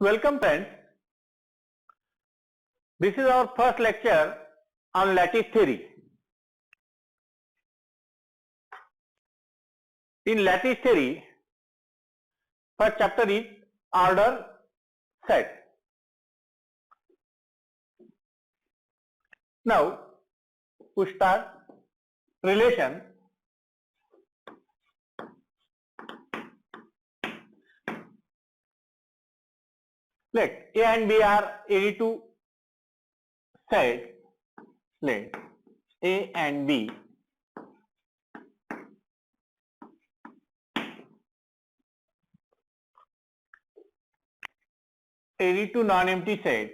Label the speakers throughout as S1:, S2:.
S1: Welcome friends. This is our first lecture on lattice theory. In lattice theory, first chapter is order set. Now we start relation. Let A and B are ready to set. Let A and B ready to non-empty set.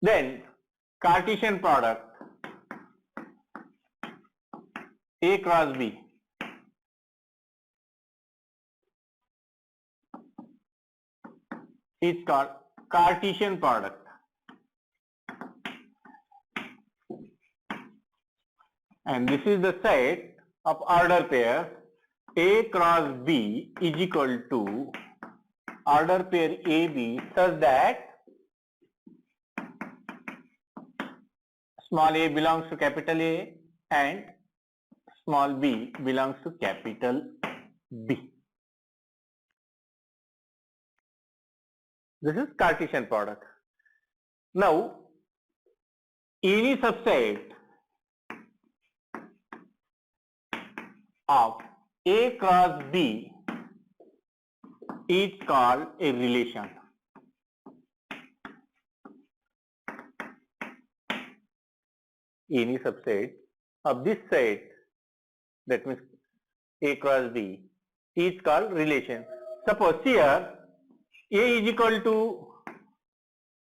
S1: Then Cartesian product A cross B is called Cartesian product. And this is the set of order pair A cross B is equal to order pair AB such that small a belongs to capital A and small b belongs to capital B. This is Cartesian product. Now, any subset of A cross B is called a relation. Any subset of this set, that means A cross B, is called relation. Suppose here A is equal to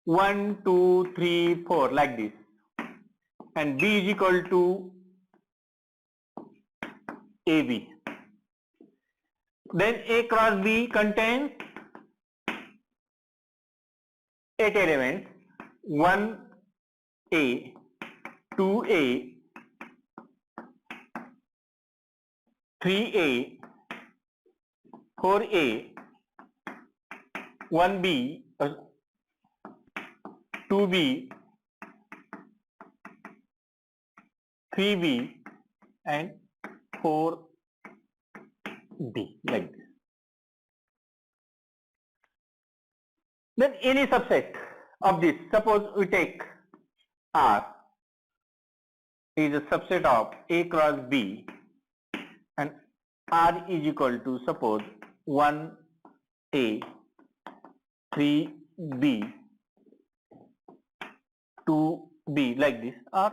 S1: 1, 2, 3, 4 like this, and B is equal to AB. Then A cross B contains 8 elements, 1A, 2A, 3A, 4A, 1B, 2B, 3B and 4B like this. Then any subset of this, suppose we take R is a subset of A cross B and R is equal to suppose 1A, 3B, 2B like this, or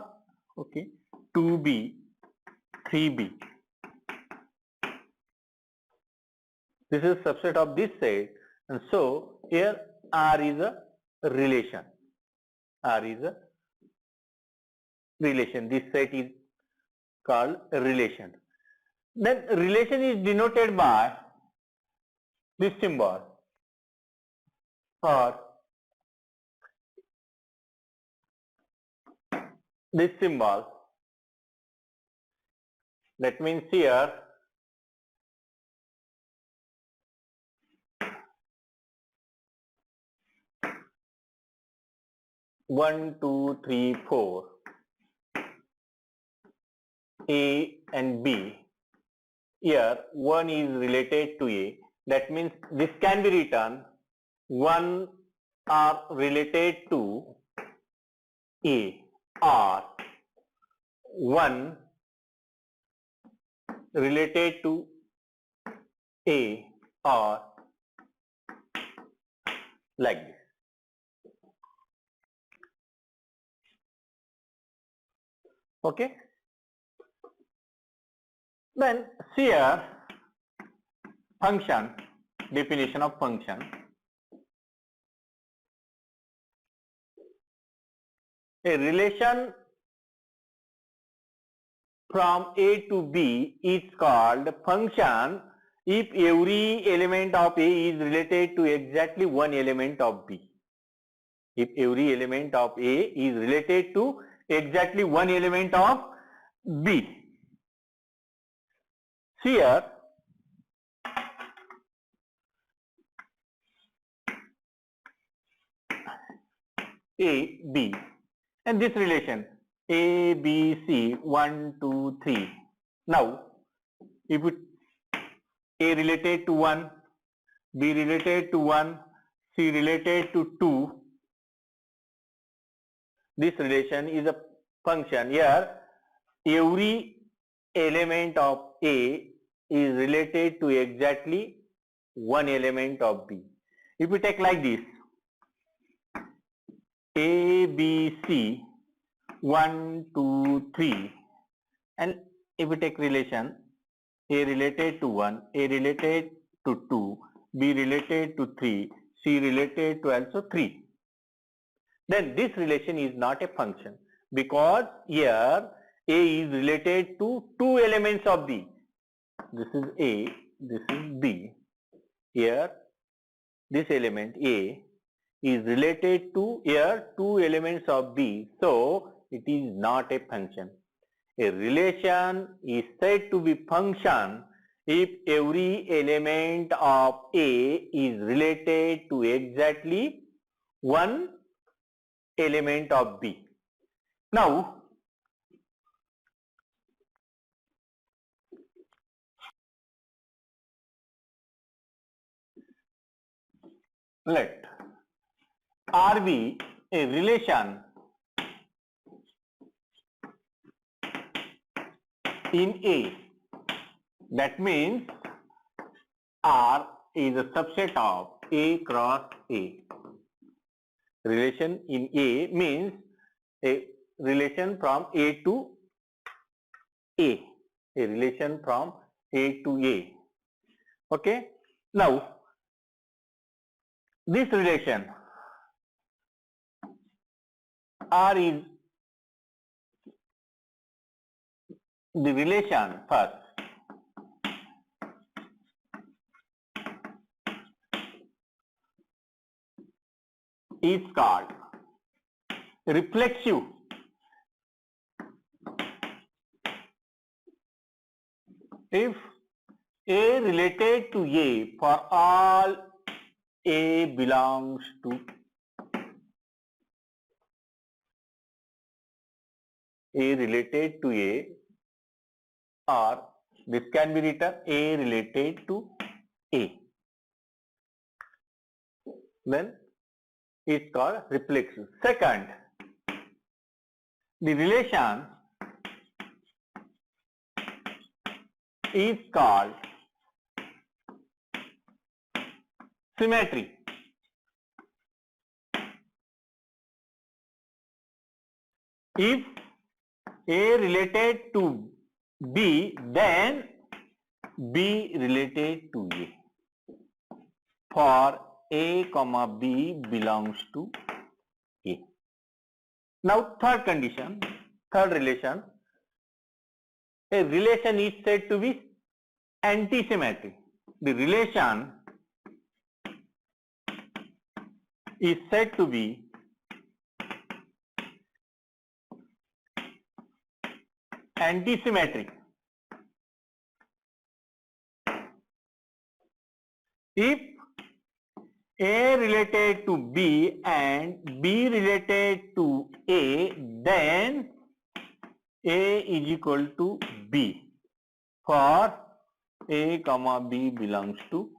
S1: okay 2B, 3B. This is subset of this set, and so here R is a relation. R is a relation. This set is called a relation. Then relation is denoted by this symbol, or this symbol. That means here one, two, three, four, A and B. Here 1 is related to A. That means this can be written 1 are related to A, or 1 related to A, or like this. Okay. Then see here function, definition of function. A relation from A to B is called function if every element of A is related to exactly one element of B. If every element of A is related to exactly one element of B. Here A, B, and this relation A, B, C, 1, 2, 3. Now, if A related to 1, B related to 1, C related to 2, this relation is a function. Here, every element of A is related to exactly one element of B. If we take like this, A, B, C, 1, 2, 3, and if we take relation A related to 1, A related to 2, B related to 3, C related to also 3, then this relation is not a function, because here A is related to two elements of B. This is A, this is B. Here this element A is related to here two elements of B, so it is not a function. A relation is said to be function if every element of A is related to exactly one element of B. Now, let R be a relation in A. That means R is a subset of A cross A. Relation in A means a relation from A to A. A relation from A to A. Okay. Now, this relation R is the relation first. Is called reflexive. If A related to A for all A belongs to A related to A, or this can be written A related to A, then it's called reflexive. Second, the relation is called symmetry. If A related to B, then B related to A for A comma B belongs to A. Now third condition, third relation, a relation is said to be antisymmetry. The relation is said to be antisymmetric if A related to B and B related to A, then A is equal to B for A comma B belongs to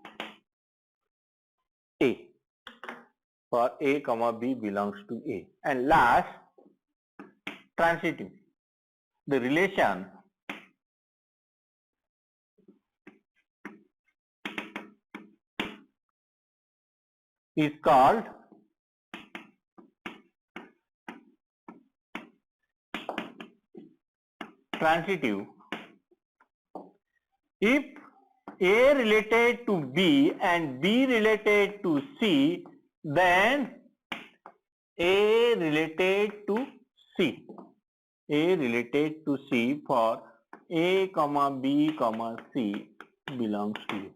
S1: A, for A comma B belongs to A. And last, transitive. The relation is called transitive if A related to B and B related to C, then A related to C. A related to C for A comma B comma C belongs to A.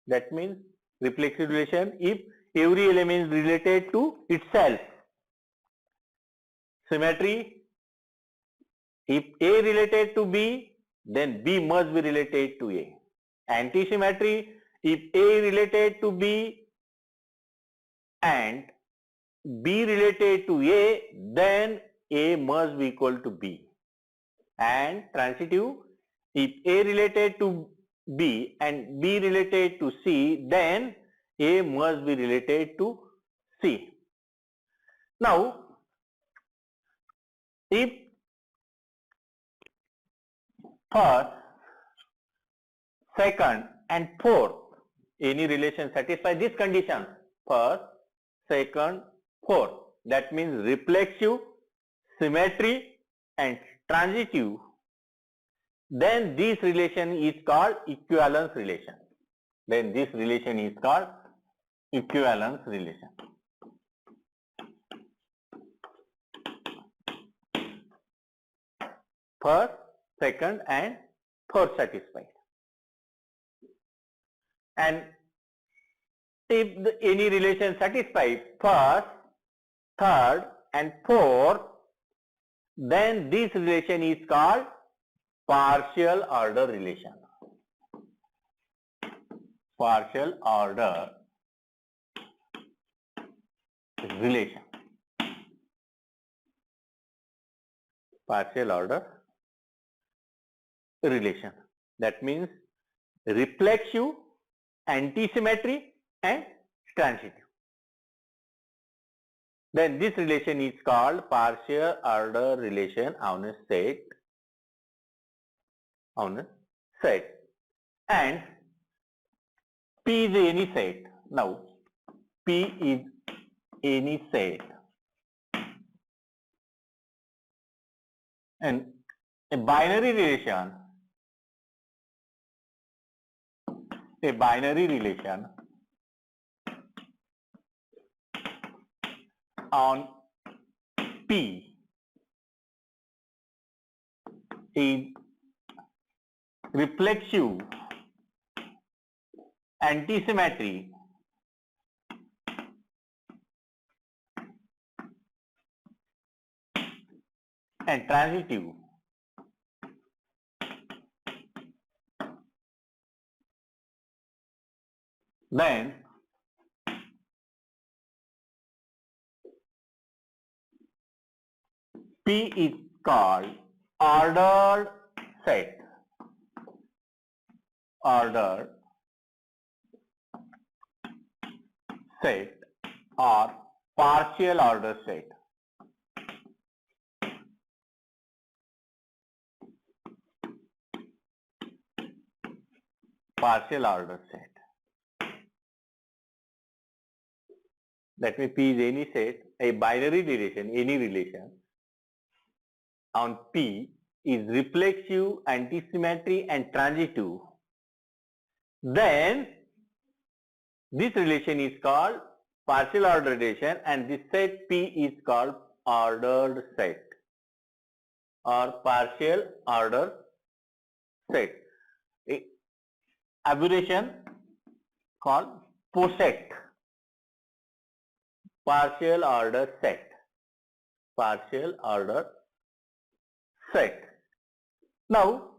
S1: That means reflexive relation if every element is related to itself. Symmetry, if A related to B, then B must be related to A. Antisymmetry, if A related to B and B related to A, then A must be equal to B. And transitive, if A related to B and B related to C, then A must be related to C. Now, if first, second and fourth, any relation satisfy this condition, first, second, fourth, that means reflexive, symmetry and transitive, then this relation is called equivalence relation. Then this relation is called equivalence relation. First, second and third satisfied. And if any relation satisfies first, third and fourth, then this relation is called partial order relation. Partial order relation. Partial order relation. That means reflexive, antisymmetry and transitive. Then this relation is called partial order relation on a set. And P is any set. Now P is any set and a binary relation on P is reflexive, antisymmetry and transitive, then P is called ordered set. Ordered set or partial order set. Partial order set. That means P is any set, a binary relation, any relation on P is reflexive, antisymmetry and transitive. Then this relation is called partial order relation and this set P is called ordered set or partial order set. Abbreviation called POSET, partial order set. Partial order set. Now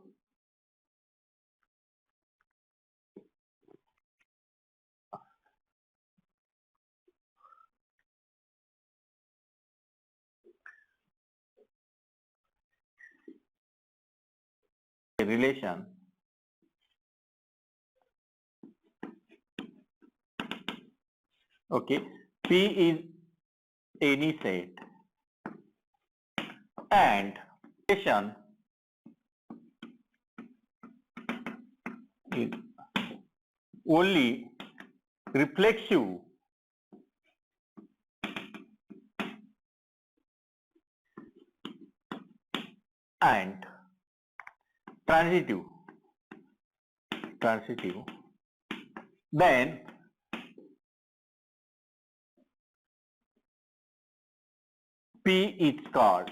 S1: relation okay, P is any set and relation is only reflexive and transitive, then P is called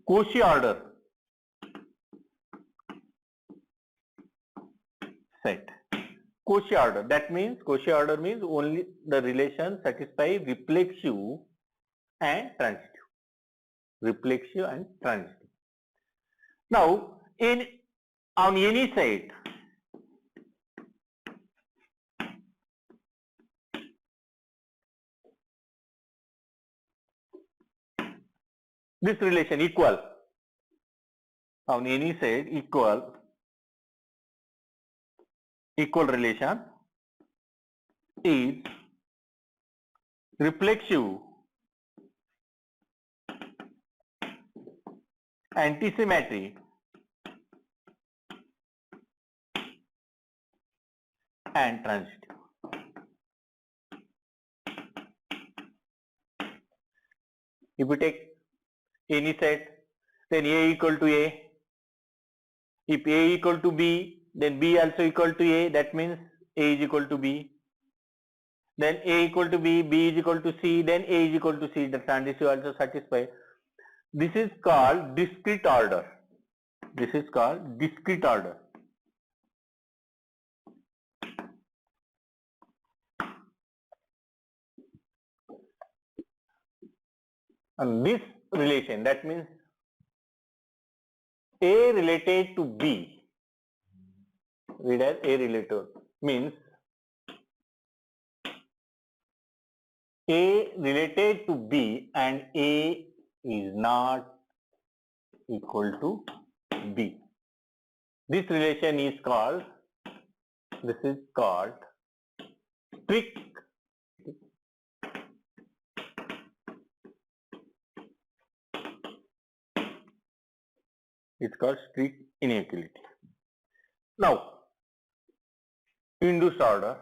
S1: Cauchy order set. Cauchy order. That means Cauchy order means only the relation satisfy reflexive and transitive. Reflexive and transitive. Now, on any side, this relation equal on any side equal relation is reflexive, antisymmetry, and transitive. If we take any set, then A equal to A. If A equal to B, then B also equal to A. That means A is equal to B. Then A equal to B, B is equal to C, then A is equal to C. The transitive also satisfy. This is called discrete order. This is called discrete order. And this relation, that means A related to B, read as A related, means A related to B and A is not equal to B. This relation is called, strict strict inequality. Now, induced order.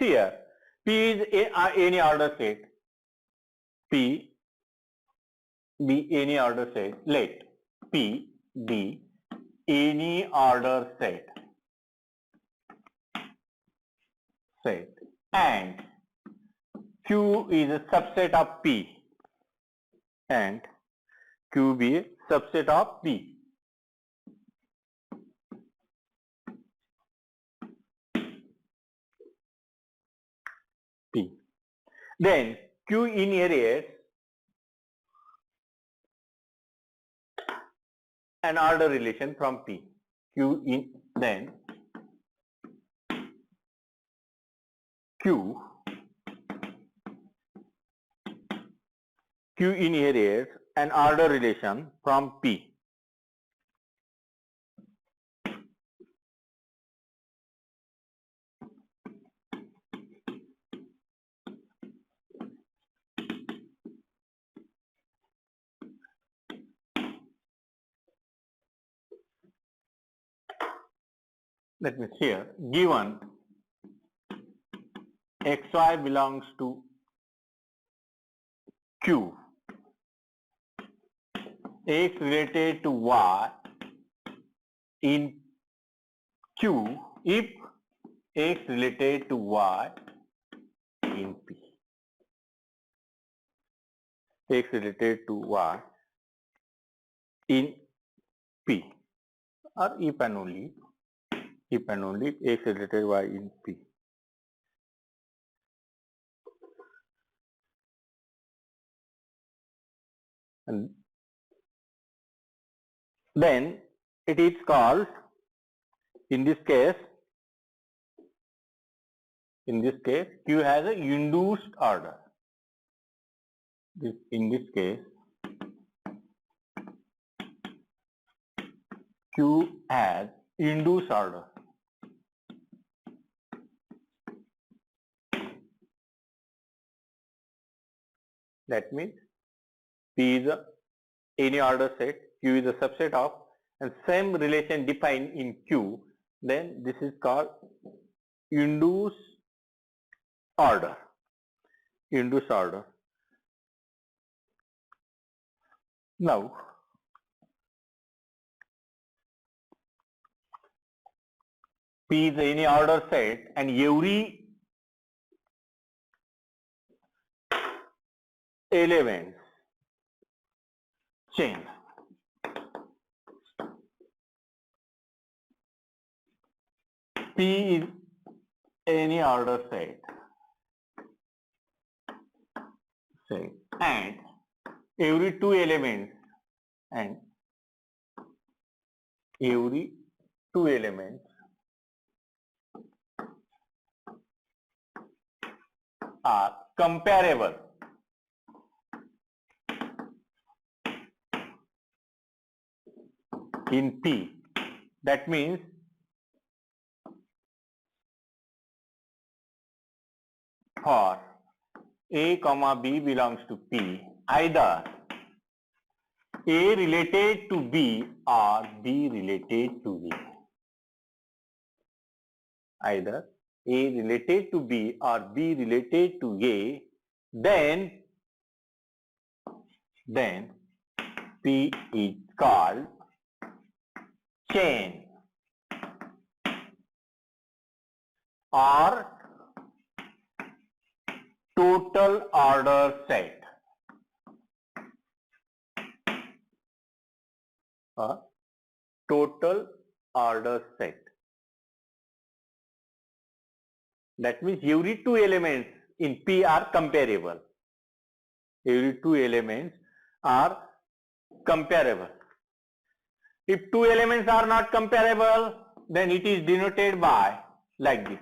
S1: Here, P is any order set. P be any order set. Let P be any order set. And Q is a subset of P. And Q be a subset of P. P. Then Q inherits an order relation from P. Then Q inherits an order relation from P. Let me see here. Given xy belongs to Q, x related to y in Q if x related to y in P. X related to y in P, or if and only x related y in P. And then it is called, in this case Q has a induced order. In this case Q has induced order. That means P is any order set, Q is a subset of, and same relation defined in Q, then this is called induced order. Induced order. Now, P is any order set and every element chain P is any order set, and every two elements are comparable in P. That means for A comma B belongs to P, either A related to B or B related to A. Either A related to B or B related to A, then P is called chain or total order set. Total order set. That means every two elements in P are comparable. Every two elements are comparable. If two elements are not comparable, then it is denoted by like this.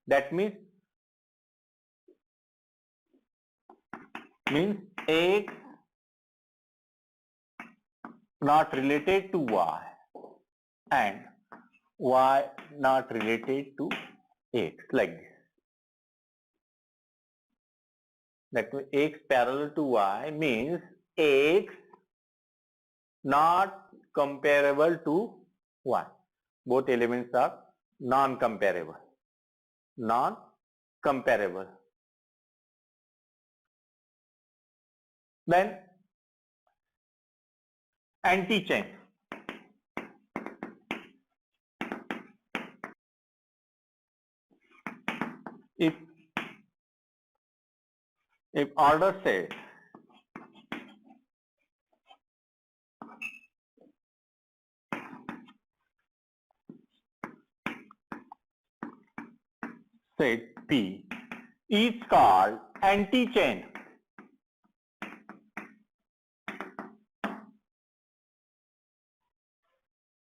S1: That means X not related to Y and Y not related to X, like this. That means X parallel to Y means X not comparable to Y. Both elements are non-comparable. Then anti-chain. If order set P is called anti-chain.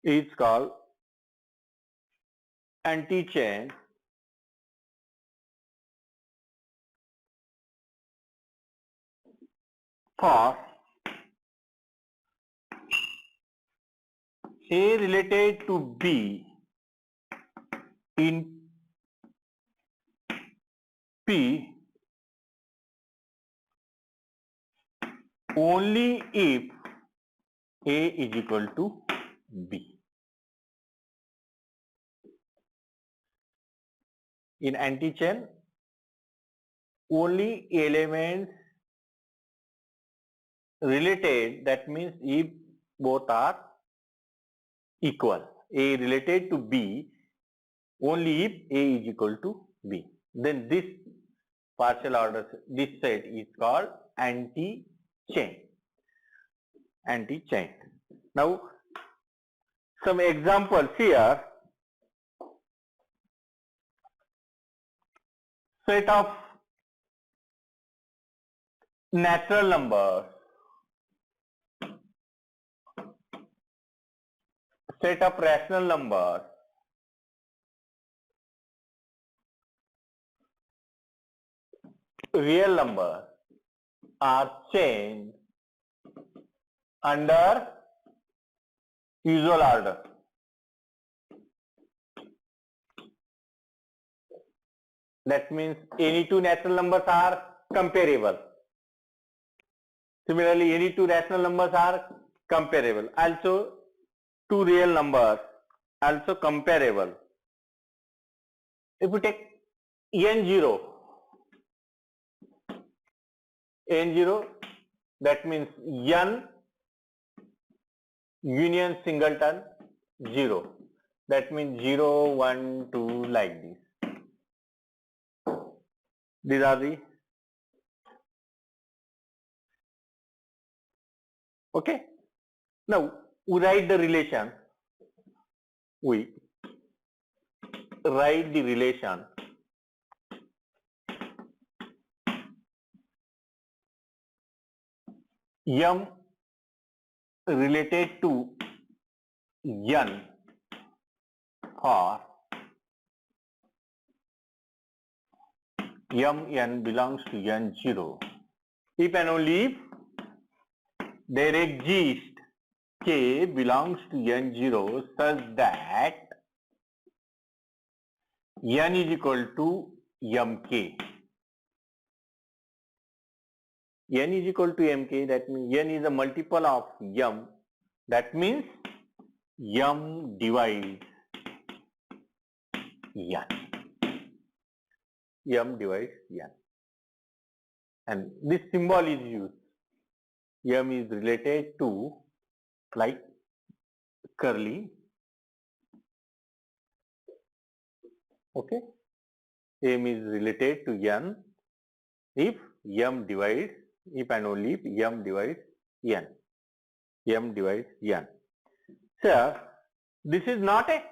S1: Is called anti-chain for A related to B in P only if A is equal to B. In anti-chain, only elements related, that means if both are equal. A related to B only if A is equal to B. Then this partial order, this set is called anti-chain. Anti-chain. Now, some examples here. Set of natural numbers, set of rational numbers, real numbers are chained under usual order. That means any two natural numbers are comparable. Similarly, any two rational numbers are comparable. Also, two real numbers also comparable. If we take N0, that means N union singleton 0. That means 0, 1, 2 like this. These are the okay. Now we write the relation. We write the relation m related to n for n belongs to n0 if and only if there exists k belongs to n0 such that n is equal to mk. N is equal to mk, that means n is a multiple of m, that means m divides n. M divides n. And this symbol is used. M is related to, like curly, okay. M is related to n if m divides, if and only if m divides n. M divides n. So this is not a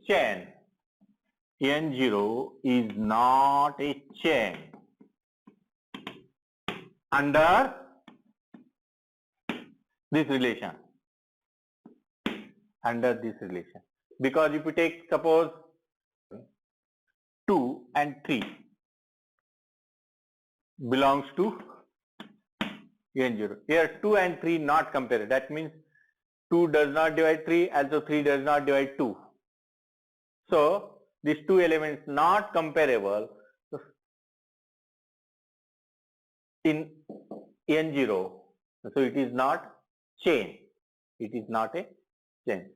S1: chain. N0 is not a chain under this relation. Under this relation. Because if you take suppose 2 and 3 belongs to N0. Here 2 and 3 not compared. That means 2 does not divide 3, also 3 does not divide 2. So these two elements not comparable in N0. So it is not chain. It is not a chain.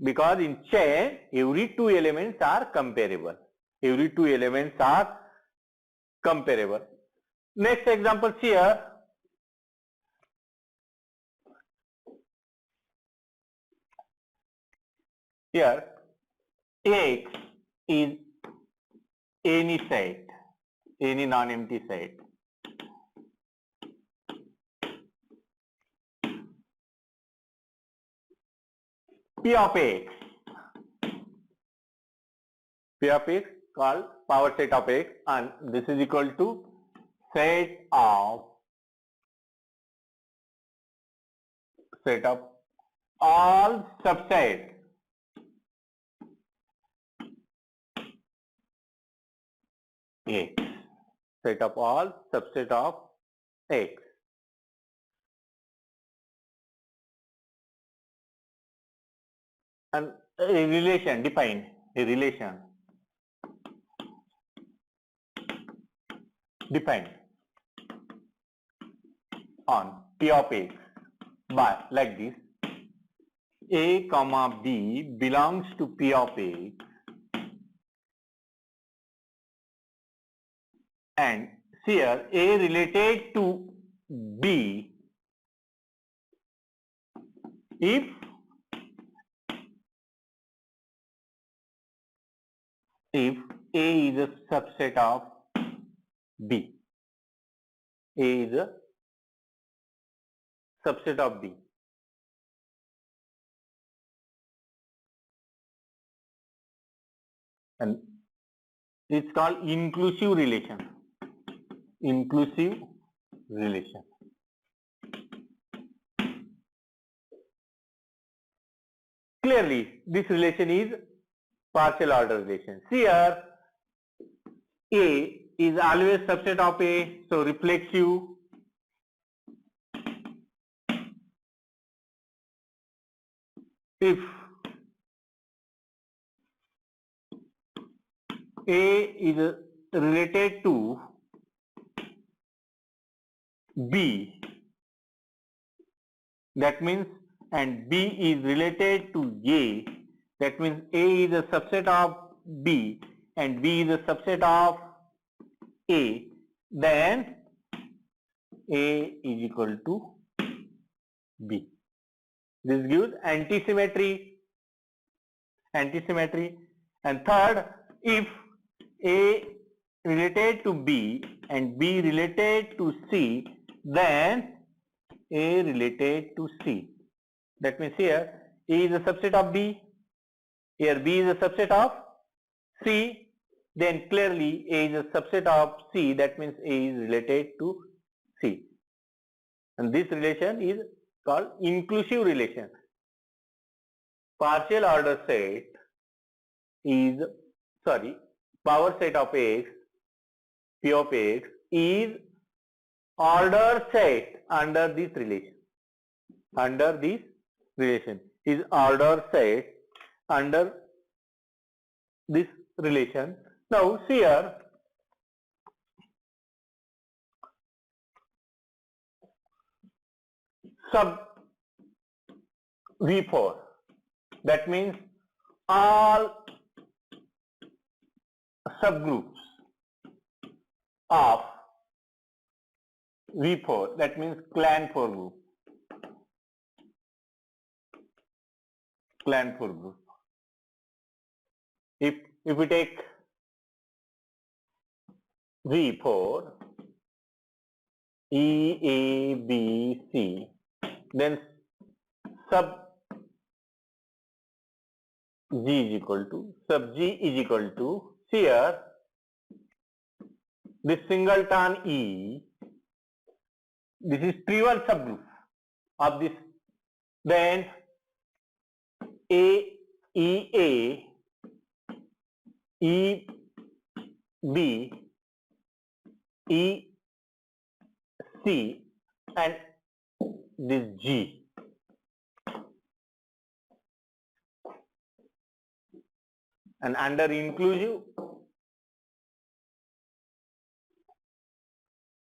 S1: Because in chain, every two elements are comparable. Every two elements are comparable. Next example here. Here, X is any set, any non-empty set. P of X. P of X called power set of X, and this is equal to set of all subsets X. Set of all subset of X. And a relation defined, a relation defined on P of X by like this: A comma B belongs to P of X and here A related to B if A is a subset of B. A is a subset of B. And it's called inclusive relation. Inclusive relation. Clearly, this relation is partial order relation. See here, A is always subset of A, so reflexive. If A is related to B, that means, and B is related to A, that means A is a subset of B and B is a subset of A, then A is equal to B. This gives antisymmetry. Antisymmetry. And third, if A related to B and B related to C, then A related to C. That means here A is a subset of B, here B is a subset of C, then clearly A is a subset of C, that means A is related to C. And this relation is called inclusive relation. Partial order set is, power set of X, P of X is order set under this relation. Under this relation is order set under this relation. Now see here, sub V4, that means all subgroups of V4, that means clan 4 group. Clan 4 group. If we take V4, E, A, B, C, then sub G is equal to here this singleton E, this is trivial subgroup of this, then A, E, B, E, C, and this G. And under inclusive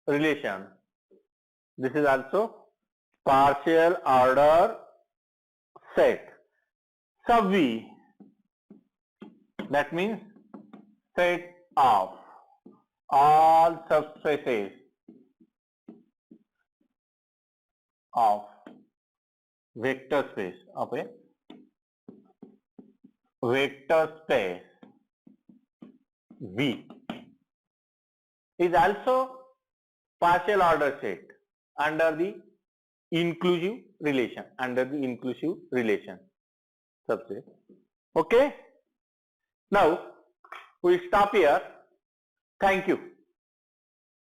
S1: relation, this is also partial order set. Sub V, that means set of all subspaces of vector space of a vector space V is also partial order set under the inclusive relation, subset. Okay, now we stop here. Thank you.